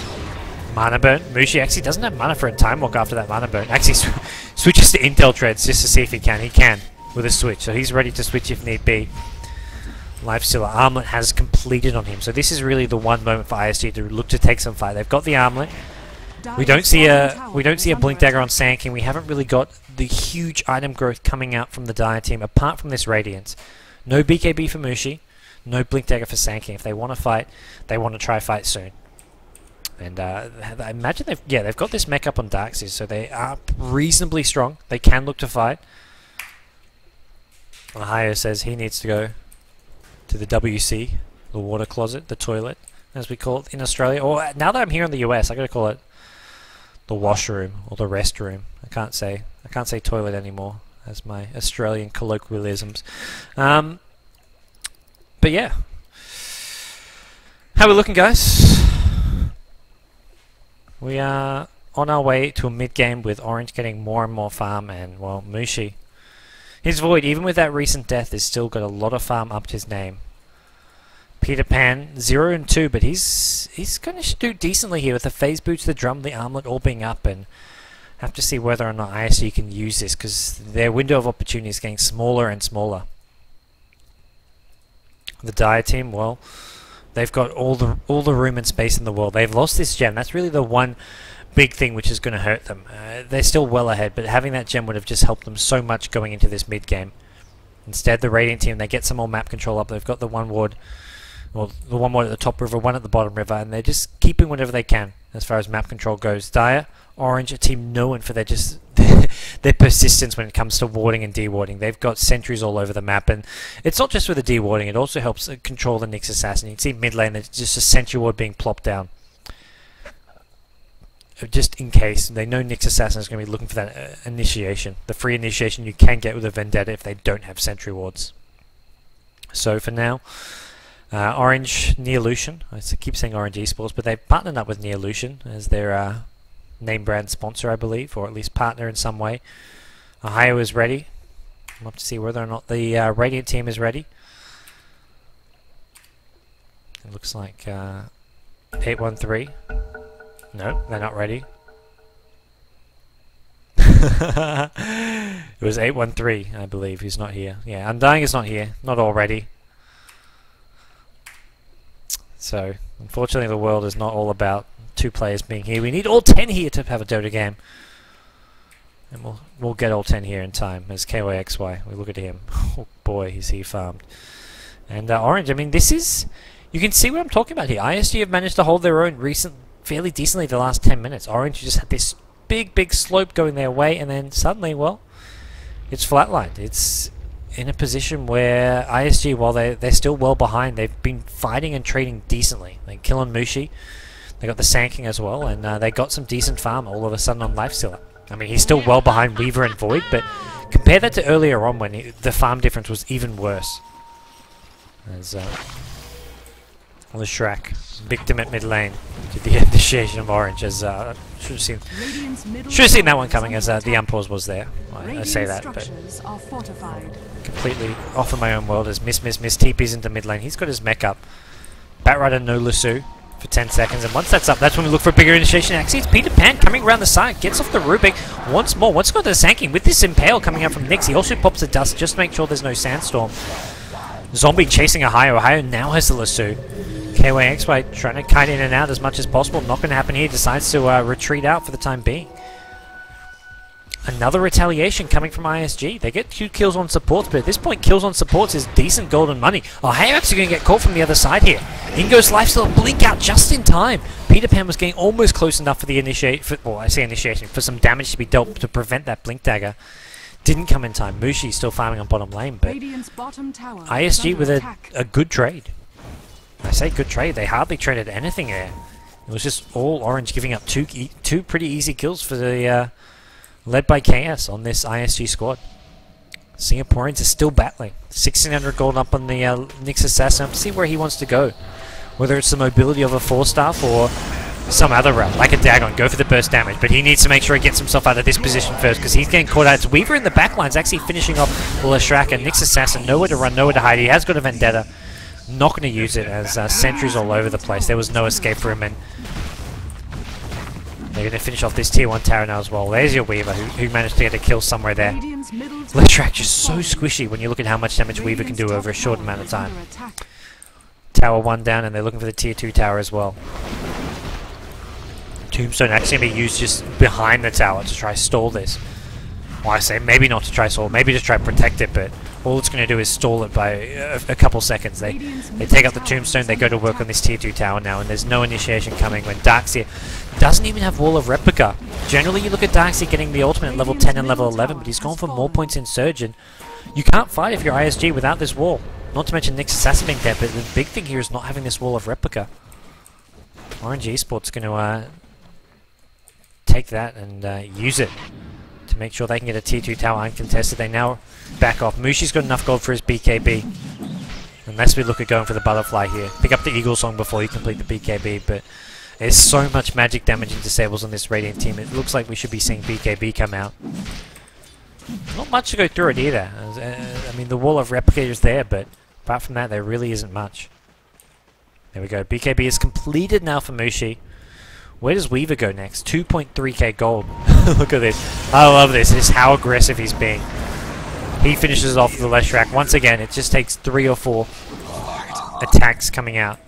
Mana burn. Mushi actually doesn't have mana for a time walk after that mana burn. Actually switches to Intel Treads just to see if he can. He can with a switch, so he's ready to switch if need be. Lifestealer Armlet has completed on him, so this is really the one moment for iSG to look to take some fight. They've got the Armlet. We don't see a blink dagger on Sand King. We haven't really got the huge item growth coming out from the Dire team apart from this Radiance. No BKB for Mushi, no blink dagger for Sand King. If they want to fight, they want to try fight soon. And I imagine they've got this mech up on Darkseid, so they are reasonably strong. They can look to fight. Ohio says he needs to go to the WC, the water closet, the toilet, as we call it in Australia. Or now that I'm here in the US, I gotta call it the washroom or the restroom. I can't say toilet anymore as my Australian colloquialisms. But yeah, how we looking, guys? We are on our way to a mid game with Orange getting more and more farm, and well, Mushi, his Void, even with that recent death, has still got a lot of farm up to his name. Peter Pan 0 and 2, but he's going to do decently here with the phase boots, the drum, the armlet all being up, and have to see whether or not iSG can use this because their window of opportunity is getting smaller and smaller. The Dire team, well, they've got all the room and space in the world. They've lost this gem. That's really the one big thing which is going to hurt them. They're still well ahead, but having that gem would have just helped them so much going into this mid game. Instead, the Radiant team, they get some more map control up. They've got the one ward. Well, the one ward at the top river, one at the bottom river, and they're just keeping whatever they can as far as map control goes. Dire, Orange, a team known for their persistence when it comes to warding and dewarding. They've got sentries all over the map, and it's not just with the dewarding, it also helps control the Nyx Assassin. You can see mid lane, there's just a sentry ward being plopped down. Just in case, they know Nyx Assassin is going to be looking for that initiation. The free initiation you can get with a Vendetta if they don't have sentry wards. So for now, Orange Neolution, I keep saying Orange Esports, but they've partnered up with Neolution as their name brand sponsor, I believe, or at least partner in some way. Ohio is ready. We'll have to see whether or not the Radiant team is ready. It looks like 813. No, they're not ready. It was 813, I believe, who's not here. Yeah, Undying is not here. Not already. So, unfortunately, the world is not all about 2 players being here. We need all 10 here to have a Dota game. And we'll get all 10 here in time. As KYXY, we look at him. Oh boy, is he farmed. And Orange, I mean, this is... You can see what I'm talking about here. iSG have managed to hold their own fairly decently the last 10 minutes. Orange just had this big slope going their way, and then suddenly, well, it's flatlined. It's in a position where iSG, while they're still well behind, they've been fighting and trading decently. They kill on Mushi, they got the Sand King as well, and they got some decent farm all of a sudden on Lifestealer. I mean, he's still well behind Weaver and Void, but compare that to earlier on when the farm difference was even worse. As Shrek, victim at mid lane to the initiation of Orange, as should have seen that one coming as the unpause was there. I say that, but completely off in my own world as Miss TP's into mid lane. He's got his mech up. Batrider no Lasso for 10 seconds, and once that's up, that's when we look for a bigger initiation. Actually, it's Peter Pan coming around the side, gets off the Rubik once more. Once got to the Sand King with this Impale coming out from Nyx, he also pops the dust just to make sure there's no Sandstorm. Zombie chasing Ohio. Ohio now has the Lasso. KYXY trying to kite in and out as much as possible. Not going to happen here. Decides to retreat out for the time being. Another retaliation coming from iSG. They get 2 kills on supports, but at this point, kills on supports is decent golden money. Ohio actually going to get caught from the other side here. In goes Lifesteal, blink out just in time. Peter Pan was getting almost close enough for the initiation, for some damage to be dealt to prevent that blink dagger. Didn't come in time. Mushi still farming on bottom lane, but iSG with a good trade. I say good trade, they hardly traded anything there. It was just all Orange giving up two pretty easy kills for the led by KS on this iSG squad. Singaporeans are still battling. 1600 gold up on the Nyx Assassin. See where he wants to go. Whether it's the mobility of a 4-staff or some other route, like a Dagon, go for the burst damage. But he needs to make sure he gets himself out of this position first, because he's getting caught out. It's Weaver in the backline's actually finishing off Lashrak, and Nyx Assassin, nowhere to run, nowhere to hide. He has got a Vendetta. Not going to use it as sentries all over the place. There was no escape for him, and they're going to finish off this tier 1 tower now as well. There's your Weaver, who managed to get a kill somewhere there. Lashrak just so squishy when you look at how much damage Weaver can do over a short amount of time. Tower 1 down, and they're looking for the tier 2 tower as well. Tombstone actually going to be used just behind the tower to try stall this. Well, I say maybe not to try stall, maybe to try protect it, but all it's going to do is stall it by a couple seconds. They take out the Tombstone, they go to work on this tier 2 tower now, and there's no initiation coming when Darkseer doesn't even have Wall of Replica. Generally you look at Darkseer getting the ultimate at level 10 and level 11, but he's gone for more points in Surge, and you can't fight if you're ISG without this wall. Not to mention Nyx Assassin being dead, but the big thing here is not having this Wall of Replica. Orange Esports going to take that and use it to make sure they can get a tier 2 tower uncontested. They now back off. Mushi's got enough gold for his BKB. Unless we look at going for the butterfly here. Pick up the Eagle Song before you complete the BKB, but there's so much magic damage and disables on this Radiant team. It looks like we should be seeing BKB come out. Not much to go through it either. I mean, the Wall of Replica is there, but apart from that, there really isn't much. There we go. BKB is completed now for Mushi. Where does Weaver go next? 2.3k gold. Look at this. I love this. This is how aggressive he's being. He finishes off the Leshrac. Once again, it just takes 3 or 4 attacks coming out.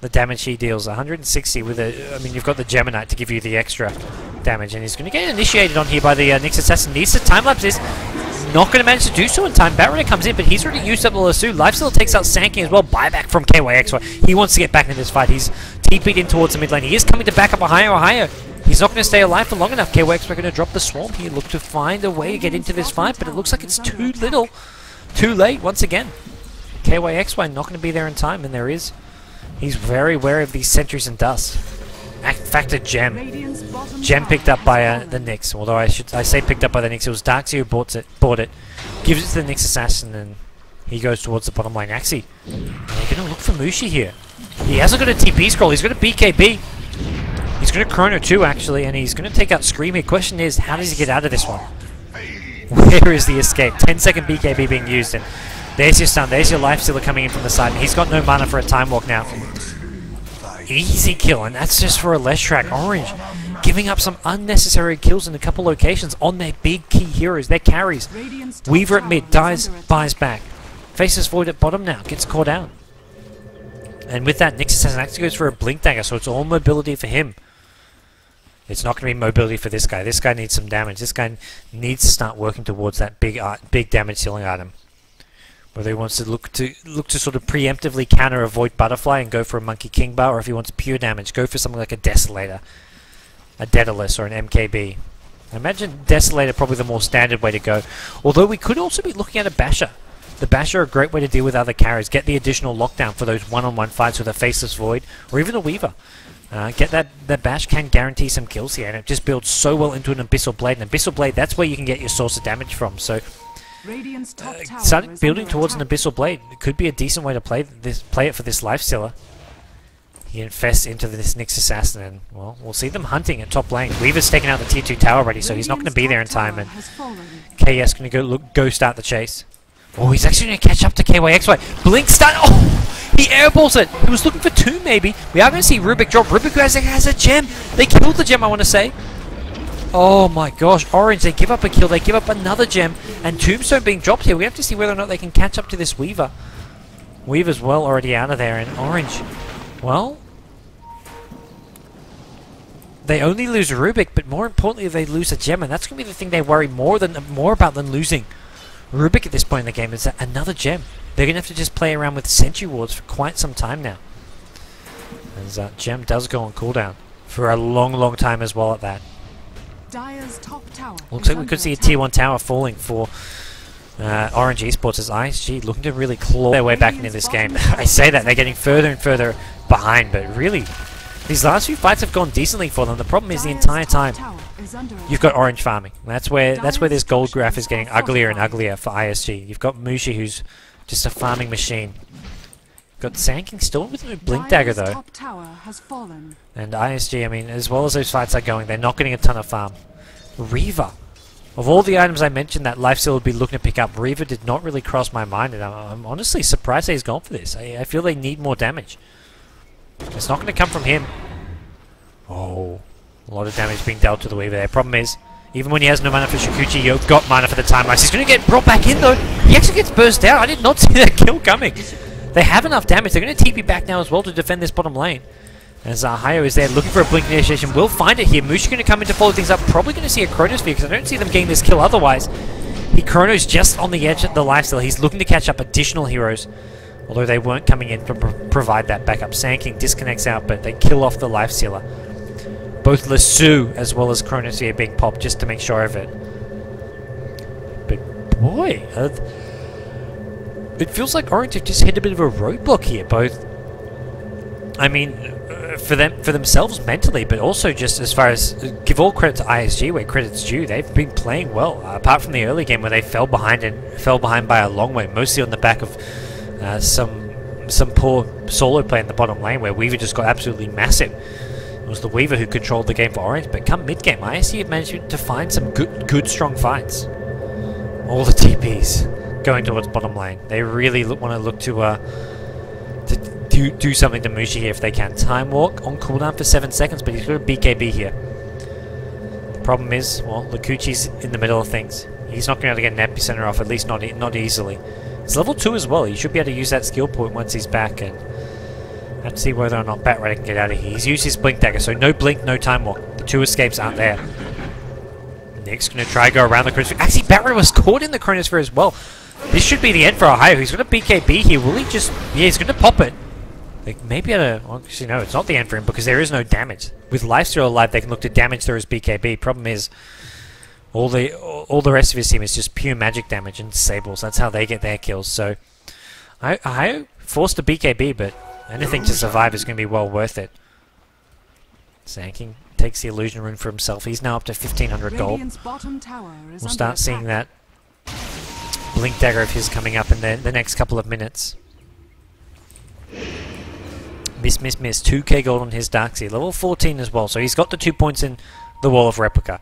The damage he deals, 160 with a... I mean, you've got the Gemini to give you the extra damage, and he's going to get initiated on here by the Nyx Assassin. Needs to time-lapse this. Not going to manage to do so in time. Baron comes in, but he's already used up the lasso. Lifesteal takes out Sanking as well. Buyback from KYXY. He wants to get back into this fight. He's TP'd in towards the mid lane. He is coming to back up a higher. He's not going to stay alive for long enough. KYXY going to drop the swarm here. Look to find a way to get into this fight, but it looks like it's too little. Too late once again. KYXY not going to be there in time, and there is. He's very wary of these sentries and dust. In fact, a gem. Gem picked up by the Nyx. Although I say picked up by the Nyx, it was Darkseer who bought it. Gives it to the Nyx Assassin, and he goes towards the bottom lane. Actually, they're going to look for Mushi here. He hasn't got a TP scroll. He's got a BKB. He's going to Chrono too, actually, and he's going to take out Scream here. Question is, how does he get out of this one? Where is the escape? 10-second BKB being used, and there's your stun. There's your life stealer coming in from the side, and he's got no mana for a time walk now. Easy kill, and that's just for a Leshrac. Orange giving up some unnecessary kills in a couple locations on their big key heroes, their carries. Weaver at mid, buys back. Faces Void at bottom now, gets caught out. And with that, Nyx Assassin actually goes for a Blink Dagger, so it's all mobility for him. It's not going to be mobility for this guy. This guy needs some damage. This guy needs to start working towards that big damage ceiling item. Whether he wants to look to sort of preemptively counter a Void Butterfly and go for a Monkey King Bar, or if he wants pure damage, go for something like a Desolator, a Daedalus, or an MKB. I imagine Desolator probably the more standard way to go. Although we could also be looking at a Basher. The Basher are a great way to deal with other carries. Get the additional lockdown for those one-on-one fights with a Faceless Void, or even a Weaver. Get that Bash can guarantee some kills here, and it just builds so well into an Abyssal Blade. And Abyssal Blade, that's where you can get your source of damage from. So, starting building towards an Abyssal Blade, it could be a decent way to play it for this Lifestealer. He infests into this Nyx Assassin, and well, we'll see them hunting at top lane. Weaver's taken out the tier 2 tower already, so he's not going to be there in time, and KS going to go start the chase. Oh, he's actually going to catch up to KYXY. Blink stun. Oh, he airballs it. He was looking for 2 maybe. We are going to see Rubik drop. Rubik has a gem. They killed the gem, I want to say. Oh my gosh, Orange, they give up a kill, they give up another gem, and Tombstone being dropped here. We have to see whether or not they can catch up to this Weaver. Weaver's well already out of there, and Orange, well, they only lose Rubik, but more importantly they lose a gem, and that's going to be the thing they worry more about than losing Rubik at this point in the game, is that another gem. They're going to have to just play around with Sentry Wards for quite some time now. As gem does go on cooldown for a long time as well at that. Dire's top tower looks like we could see a tier 1 tower falling for Orange Esports as ISG looking to really claw their way back into this game. I say that, they're getting further and further behind, but really, these last few fights have gone decently for them. The problem is the entire time you've got Orange farming. That's where this gold graph is getting uglier and uglier for ISG. You've got Mushi, who's just a farming machine. Got Sanking still with no Blink Dagger though. And ISG, I mean, as well as those fights are going, they're not getting a ton of farm. Reaver. Of all the items I mentioned that Lifesteal would be looking to pick up, Reaver did not really cross my mind, and I'm honestly surprised that he's gone for this. I feel they need more damage. It's not going to come from him. Oh, a lot of damage being dealt to the Weaver there. Problem is, even when he has no mana for Shukuchi, you've got mana for the time lapse. He's going to get brought back in though. He actually gets burst out. I did not see that kill coming. They have enough damage. They're going to TP back now as well to defend this bottom lane. As Hayo is there looking for a blink initiation, will find it here. Mushi going to come in to follow things up. Probably going to see a Chronosphere because I don't see them getting this kill otherwise. He Chrono's just on the edge of the lifesteal. He's looking to catch up additional heroes, although they weren't coming in to provide that backup. Sand King disconnects out, but they kill off the lifestealer. Both Lasso as well as Chronosphere being popped just to make sure of it. But boy, it feels like Orange have just hit a bit of a roadblock here. Both, I mean, for themselves mentally, but also just as far as give all credit to iSG where credit's due. They've been playing well, apart from the early game where they fell behind by a long way, mostly on the back of some poor solo play in the bottom lane where Weaver just got absolutely massive. It was the Weaver who controlled the game for Orange, but come mid game, iSG have managed to find some good strong fights. All the TPs going towards bottom lane. They really want to look to do something to Mushi here if they can. Time Walk on cooldown for 7 seconds, but he's got a BKB here. The problem is, well, Lakuchi's in the middle of things. He's not going to get an epicenter off, at least not easily. It's level 2 as well. He should be able to use that skill point once he's back, and have to see whether or not Batrider can get out of here. He's used his Blink Dagger, so no Blink, no Time Walk. The 2 escapes aren't there. Nick's going to try to go around the Chronosphere. Actually, Batrider was caught in the Chronosphere as well. This should be the end for Ohio. He's got a BKB here. Will he just... Yeah, he's going to pop it. Like, maybe well, actually, no, it's not the end for him because there is no damage. With Lifesteal alive, they can look to damage through his BKB. Problem is, all the rest of his team is just pure magic damage and disables. That's how they get their kills. So, Ohio forced a BKB, but anything to survive is going to be well worth it. Sand King takes the illusion rune for himself. He's now up to 1500 gold. We'll start seeing that Blink Dagger of his coming up in the next couple of minutes. Miss. 2k gold on his Darkseer. Level 14 as well, so he's got the 2 points in the Wall of Replica.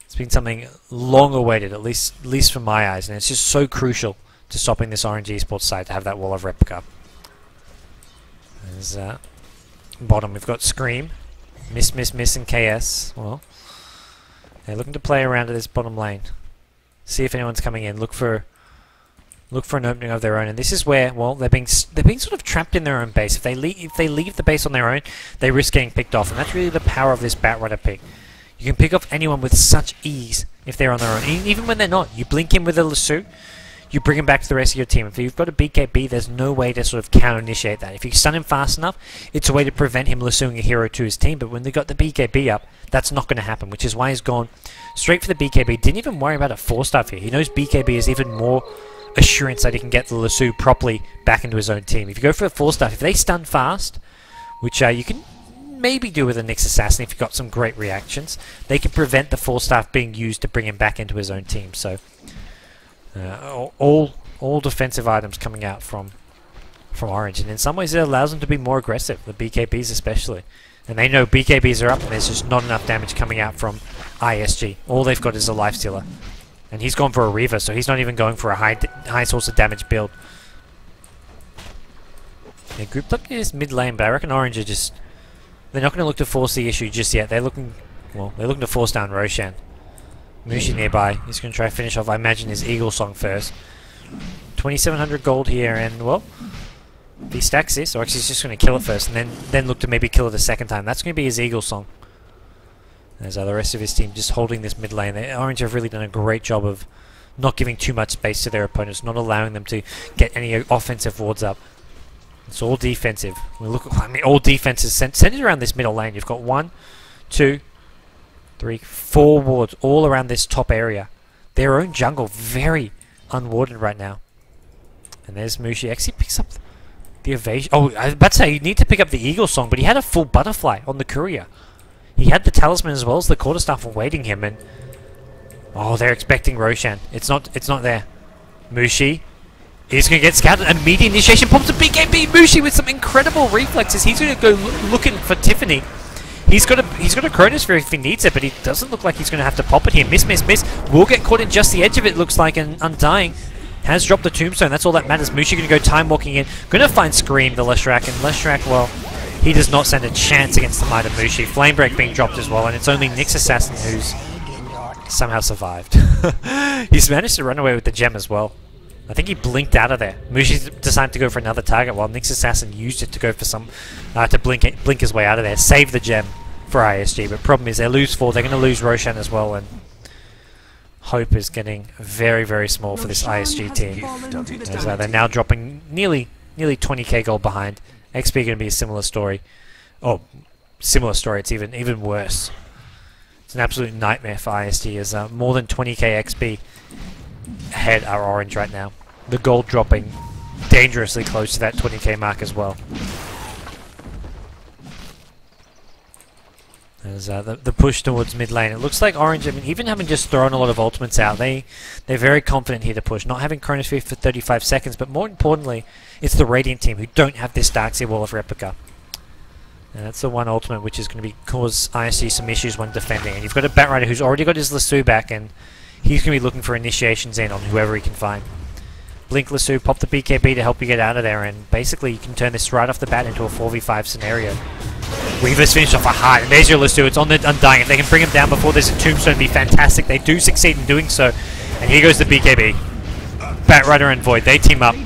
It's been something long awaited, at least from my eyes, and it's just so crucial to stopping this Orange Esports side to have that Wall of Replica. There's bottom, we've got Scream. Miss, and KS. Well, they're looking to play around to this bottom lane. See if anyone's coming in. Look for an opening of their own, and this is where, well, they're being sort of trapped in their own base. If they leave the base on their own, they risk getting picked off, and that's really the power of this Batrider pick. You can pick off anyone with such ease if they're on their own, even when they're not. You blink in with a lasso, you bring him back to the rest of your team. If you've got a BKB, there's no way to sort of counter-initiate that. If you stun him fast enough, it's a way to prevent him lassoing a hero to his team, but when they got the BKB up, that's not going to happen, which is why he's gone straight for the BKB. Didn't even worry about a 4-star here. He knows BKB is even more assurance that he can get the lasso properly back into his own team. If you go for a 4-star, if they stun fast, which you can maybe do with a Nyx Assassin if you've got some great reactions, they can prevent the 4-star being used to bring him back into his own team. So all defensive items coming out from Orange, and in some ways it allows them to be more aggressive, the BKBs especially. And they know BKBs are up and there's just not enough damage coming out from iSG. All they've got is a Lifestealer. And he's gone for a Reaver, so he's not even going for a high source of damage build. They're grouped up near this mid lane, but I reckon Orange are just... They're not going to look to force the issue just yet. They're looking to force down Roshan. Mushi nearby. He's going to try to finish off, I imagine, his Eagle Song first. 2700 gold here, and, well, if he stacks this, or actually he's just going to kill it first, and then look to maybe kill it a second time. That's going to be his Eagle Song. There's the rest of his team just holding this mid lane. Orange have really done a great job of not giving too much space to their opponents, not allowing them to get any offensive wards up. It's all defensive. All defenses centered around this middle lane. You've got 1, 2, 3, 4 wards all around this top area. Their own jungle very unwarded right now. And there's Mushi. Actually picks up the evasion. Oh, I was about to say you need to pick up the Eagle Song, but he had a full butterfly on the courier. He had the talisman as well as the quarterstaff awaiting him, and oh, they're expecting Roshan. It's not there. Mushi is going to get scouted. Immediate initiation pops a BKB. Mushi with some incredible reflexes. He's going to go looking for Tiffany. He's got a Chronosphere if he needs it, but he doesn't look like he's going to have to pop it here. Miss. Will get caught in just the edge of it, looks like, and Undying has dropped the tombstone. That's all that matters. Mushi going to go time walking in. Going to find Scream, the Leshrac, and Leshrac, well, he does not stand a chance against the might of Mushi. Flame Break being dropped as well, and it's only Nyx Assassin who's somehow survived. He's managed to run away with the gem as well. I think he blinked out of there. Mushi decided to go for another target while Nyx Assassin used it to go for some to blink his way out of there. Save the gem for iSG, but problem is they lose 4. They're going to lose Roshan as well, and hope is getting very, very small for this iSG team. As they're now dropping nearly 20k gold behind. XP going to be a similar story. Oh, similar story. It's even worse. It's an absolute nightmare for iSG as more than 20k XP ahead are Orange right now. The gold dropping dangerously close to that 20k mark as well. As the push towards mid lane, it looks like Orange, I mean, even having just thrown a lot of ultimates out, they're very confident here to push. Not having Chronosphere for 35 seconds, but more importantly, it's the Radiant team who don't have this Darkseer Wall of Replica. And that's the one ultimate which is going to cause ISG some issues when defending. And you've got a Batrider who's already got his Lasso back, and he's going to be looking for initiations in on whoever he can find. Blink Lasso, pop the BKB to help you get out of there, and basically you can turn this right off the bat into a 4v5 scenario. Weaver's finished off a hard, and there's your Lasso. It's on the Undying. If they can bring him down before there's a Tombstone, it'd be fantastic. They do succeed in doing so. And here goes the BKB. Batrider and Void, they team up.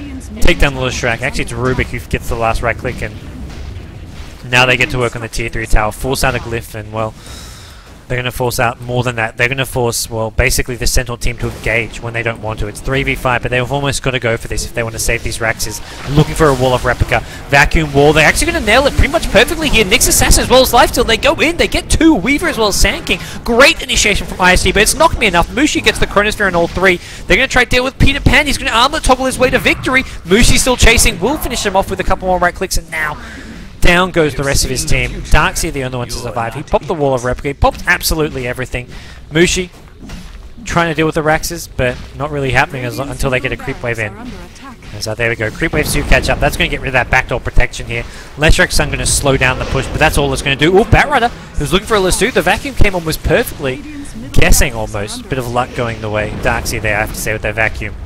Take down the Leshrac. Actually, it's Rubik who gets the last right click, and now they get to work on the tier 3 tower. Force out a Glyph, and well, they're going to force out more than that. They're going to force, well, basically the Sentinel team to engage when they don't want to. It's 3v5, but they've almost got to go for this if they want to save these Raxes. Looking for a Wall of Replica. Vacuum Wall. They're actually going to nail it pretty much perfectly here. Nyx Assassin as well as Lifesteal. They go in. They get 2. Weaver as well as Sand King. Great initiation from ISG, but it's not going to be enough. Mushi gets the Chronosphere in all 3. They're going to try to deal with Peter Pan. He's going to armlet toggle his way to victory. Mushi still chasing. Will finish him off with a couple more right clicks, and now down goes the rest of his team. Darkseer the only one to survive. He popped the Wall of Replica. He popped absolutely everything. Mushi trying to deal with the Raxes, but not really happening until they get a creep wave in. And so there we go. Creep waves do catch up. That's going to get rid of that backdoor protection here. Leshrek Sun going to slow down the push, but that's all it's going to do. Ooh, Batrider, who's looking for a Lasso. The vacuum came almost perfectly. Guessing almost. Bit of luck going the way. Darkseer there, I have to say, with their vacuum.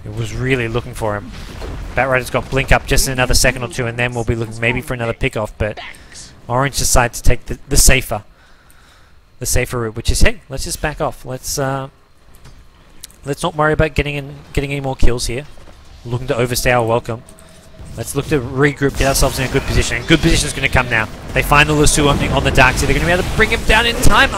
It was really looking for him. Batrider's got Blink up just in another second or 2, and then we'll be looking maybe for another pick-off, but Orange decides to take the safer route, which is, hey, let's just back off. Let's not worry about getting any more kills here. Looking to overstay our welcome. Let's look to regroup, get ourselves in a good position. And good position is going to come now. They find the Lasso on the Darkseer. They're going to be able to bring him down in time,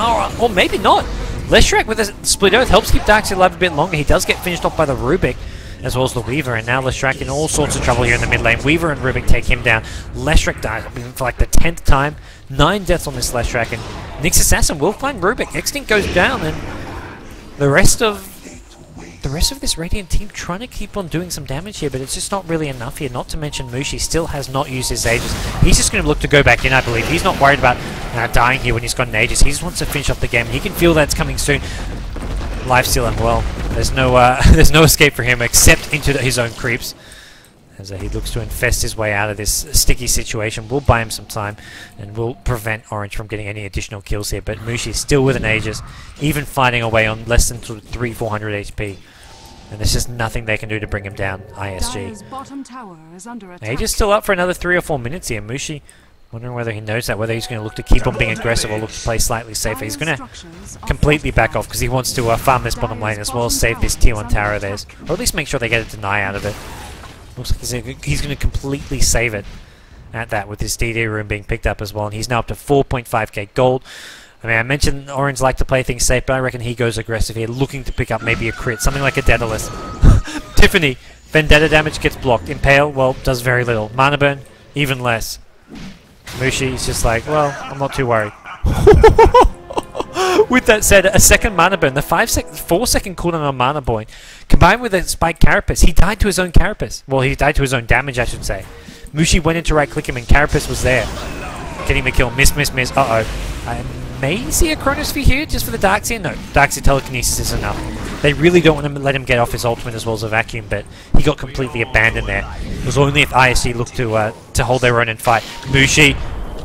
or maybe not. Leshrek with a Split Earth helps keep Darkseer alive a bit longer. He does get finished off by the Rubik, as well as the Weaver, and now Leshrac in all sorts of trouble here in the mid lane. Weaver and Rubik take him down. Leshrac dies for like the 10th time. 9 deaths on this Leshrac, and Nyx Assassin will find Rubik. Extinct goes down, and the rest of this Radiant team trying to keep on doing some damage here, but it's just not really enough here. Not to mention Mushi still has not used his Aegis. He's just going to look to go back in, I believe. He's not worried about dying here when he's got an Aegis. He just wants to finish off the game. He can feel that's coming soon. Lifesteal, and well, there's no escape for him except into his own creeps. As he looks to infest his way out of this sticky situation. We'll buy him some time, and we'll prevent Orange from getting any additional kills here. But Mushi is still with an Aegis, even fighting away on less than 300-400 HP. And there's just nothing they can do to bring him down, ISG. Aegis still up for another 3 or 4 minutes here. Mushi wondering whether he knows that, whether he's going to look to keep on being aggressive or look to play slightly safer. He's going to completely back off because he wants to farm this bottom lane as well as save this tier 1 tower of theirs. Or at least make sure they get a deny out of it. Looks like he's going to completely save it at that with his DD room being picked up as well. And he's now up to 4.5k gold. I mean, I mentioned Orange like to play things safe, but I reckon he goes aggressive here, looking to pick up maybe a crit, something like a Daedalus. Tiffany, Vendetta damage gets blocked. Impale, well, does very little. Mana Burn, even less. Mushi is just like, well, I'm not too worried. With that said, a second Mana Burn, the 4-second cooldown on Mana Burn, combined with a Spike Carapace, he died to his own Carapace. Well, he died to his own damage, I should say. Mushi went in to right-click him, and Carapace was there. Getting the kill. Miss, miss, miss. Uh-oh. I may see a Chronosphere here just for the Darkseer. No, Darkseer Telekinesis is enough. They really don't want to let him get off his ultimate as well as a vacuum, but he got completely abandoned there. It was only if ISG looked to hold their own and fight. Mushi,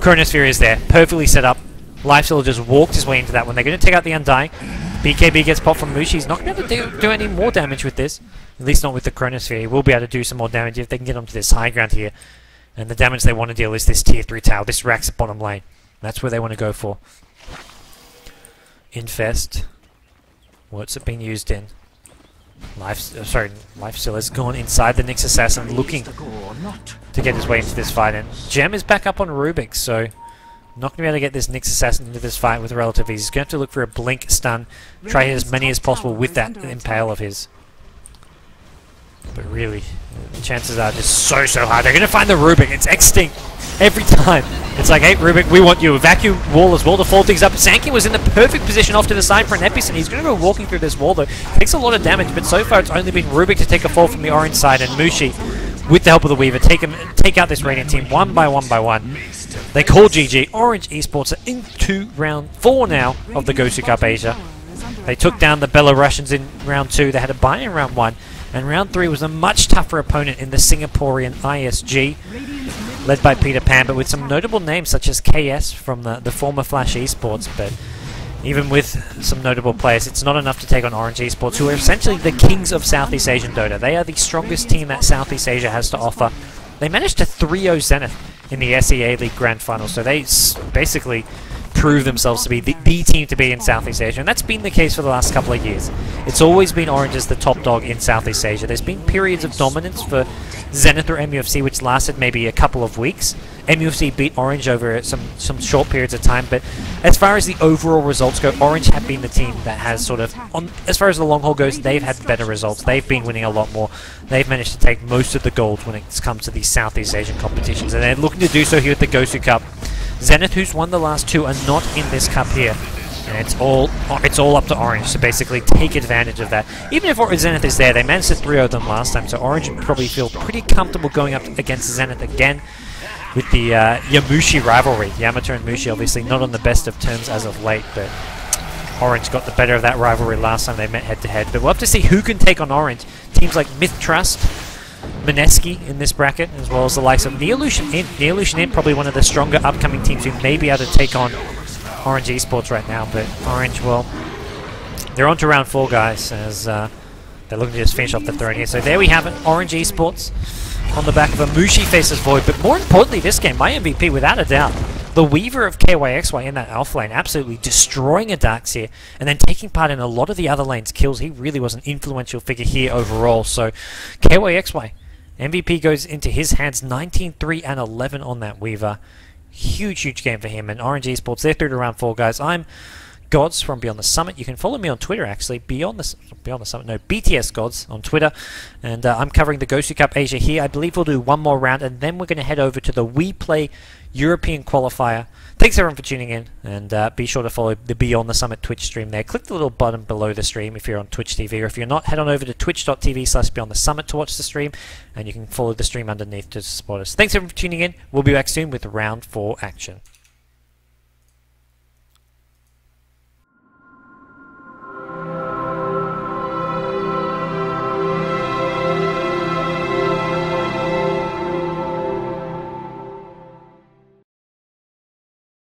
Chronosphere is there, perfectly set up. Lifesteal just walked his way into that one. They're going to take out the Undying. BKB gets popped from Mushi. He's not going to be able to do any more damage with this. At least not with the Chronosphere. He will be able to do some more damage if they can get onto this high ground here. And the damage they want to deal is this tier 3 tower, this Rax at bottom lane. That's where they want to go for. Infest. What's it been used in? Lifesteal has gone inside the Nyx Assassin looking to get his way into this fight, and Gem is back up on Rubik, so not going to be able to get this Nyx Assassin into this fight with relative ease. He's going to have to look for a blink stun, try to hit as many as possible with that impale of his. But really, the chances are just so high. They're going to find the Rubik. It's extinct every time. It's like, hey, Rubik, we want you. A vacuum wall as well to fold things up. Zanky was in the perfect position off to the side for an Epicent. He's going to go walking through this wall, though. Takes a lot of damage, but so far it's only been Rubik to take a fall from the orange side, and Mushi, with the help of the Weaver, take out this Radiant team one by one. They call GG. Orange Esports are into round 4 now of the GosuCup Asia. They took down the Belarusians in round 2. They had a bye in round 1. And round 3 was a much tougher opponent in the Singaporean iSG, led by Peter Pan, but with some notable names such as KS from the former Flash Esports. But even with some notable players, it's not enough to take on Orange Esports, who are essentially the kings of Southeast Asian Dota. They are the strongest team that Southeast Asia has to offer. They managed to 3-0 Zenith in the SEA League Grand Final, so they basically prove themselves to be the team to be in Southeast Asia, and that's been the case for the last couple of years. It's always been Orange as the top dog in Southeast Asia. There's been periods of dominance for Zenith or MUFC which lasted maybe a couple of weeks. MUFC beat Orange over some short periods of time, but as far as the overall results go, Orange have been the team that has sort of, as far as the long haul goes, they've had better results. They've been winning a lot more. They've managed to take most of the gold when it comes to these Southeast Asian competitions, and they're looking to do so here at the GosuCup. Zenith, who's won the last 2, are not in this cup here. And it's all up to Orange to basically take advantage of that. Even if Zenith is there, they managed to 3-0 them last time, so Orange would probably feel pretty comfortable going up against Zenith again with the Yamushi rivalry. Yamato and Mushi obviously not on the best of terms as of late, but Orange got the better of that rivalry last time they met head-to-head. But we'll have to see who can take on Orange. Teams like Myth Trust, Mineski in this bracket, as well as the likes of Neolution Int. Neolution Int, probably one of the stronger upcoming teams who may be able to take on Orange Esports right now. But Orange, well, they're on to round 4, guys, as they're looking to just finish off the throne here. So there we have it, Orange Esports on the back of a Mushi faces Void. But more importantly, this game, my MVP without a doubt, the Weaver of KYXY in that alpha lane, absolutely destroying a Darks here, and then taking part in a lot of the other lanes' kills. He really was an influential figure here overall. So KYXY, MVP goes into his hands, 19-3 and 11 on that Weaver. Huge game for him. And Orange Esports, they're through to round 4, guys. I'm Gods from Beyond the Summit. You can follow me on Twitter, actually, BTS Gods on Twitter, and I'm covering the GosuCup Asia here. I believe we'll do one more round, and then we're going to head over to the We Play European Qualifier. Thanks everyone for tuning in, and be sure to follow the Beyond the Summit Twitch stream there. Click the little button below the stream if you're on Twitch TV, or if you're not, head on over to twitch.tv/Beyond the Summit to watch the stream, and you can follow the stream underneath to support us. Thanks everyone for tuning in. We'll be back soon with round 4 action.